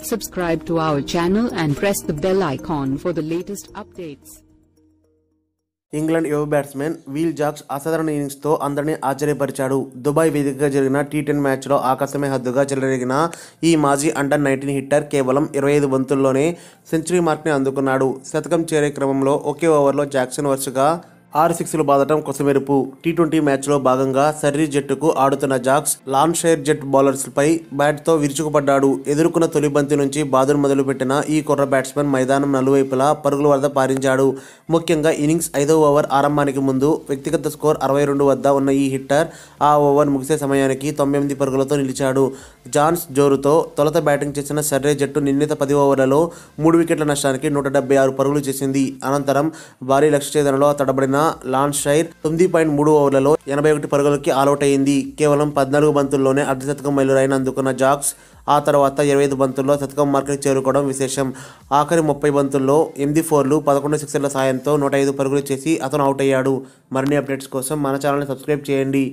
Subscribe to our channel and press the bell icon for the latest updates. England యువ batsmen will jacks అసాధారణ ఇన్నింగ్స్తో అందరినీ ఆశ్చర్యపరిచాడు. Dubai వేదికగా జరిగిన టీ10 మ్యాచ్లో ఆకాశమే హద్దుగా చెలరేగిన ఈ మాజీ అండర్-19 హిట్టర్ కేవలం 25 బంతుల్లోనే సెంచరీ మార్క్ని అందుకున్నాడు. శతకం చేరే క్రమంలో ఒకే ఓవర్లో జాక్సన్ వరుసగా 6 సిక్స్లు బాదటం కొసమెరుపు. టీ20 మ్యాచ్లో భాగంగా సర్రీ జట్టుకు ఆడుతున్న జాక్స్ లాన్షైర్ జట్ బౌలర్స్పై బ్యాట్తో విరుచుకుపడ్డాడు. ఎదుర్కొన్న తొలి బంతి నుంచి బాదును మొదలుపెట్టిన ఈ కుర్ర బ్యాట్స్మెన్ మైదానం నలువైపులా పరుగుల వరద పారించాడు. ముఖ్యంగా ఇన్నింగ్స్ 5వ ఓవర్ ఆరంభానికి ముందు వ్యక్తిగత స్కోర్ 62 వద్ద ఉన్న ఈ హిట్టర్ ఆ ఓవర్ ముగిసే సమయానికి 98 పరుగులతో నిలిచాడు. జాన్స్ జోరుతో తొలుత బ్యాటింగ్ చేసిన సర్రే జట్టు నిర్ణీత 10 ఓవర్లలో 3 వికెట్ల నష్టానికి 176 పరుగులు చేసింది. అనంతరం భారీ లక్ష్య ఛేదనలో తడబడిన లాన్షైర్ 9.3 ఓవర్లలో 81 పరుగులకి ఆలౌట్ అయింది. కేవలం 14 బంతుల్లోనే అర్ధశతకం మైలురాయిని అందుకున్న జాక్స్ ఆ తర్వాత 25 బంతుల్లో శతకం మార్కుని చేరుకోవడం విశేషం. ఆఖరి 30 బంతుల్లో 8 ఫోర్లు 11 సిక్సర్ల సాయంతో 105 పరుగులు చేసి అతను అవుట్ అయ్యాడు. మరిన్ని అప్డేట్స్ కోసం మన ఛానల్ని సబ్స్క్రైబ్ చేయండి.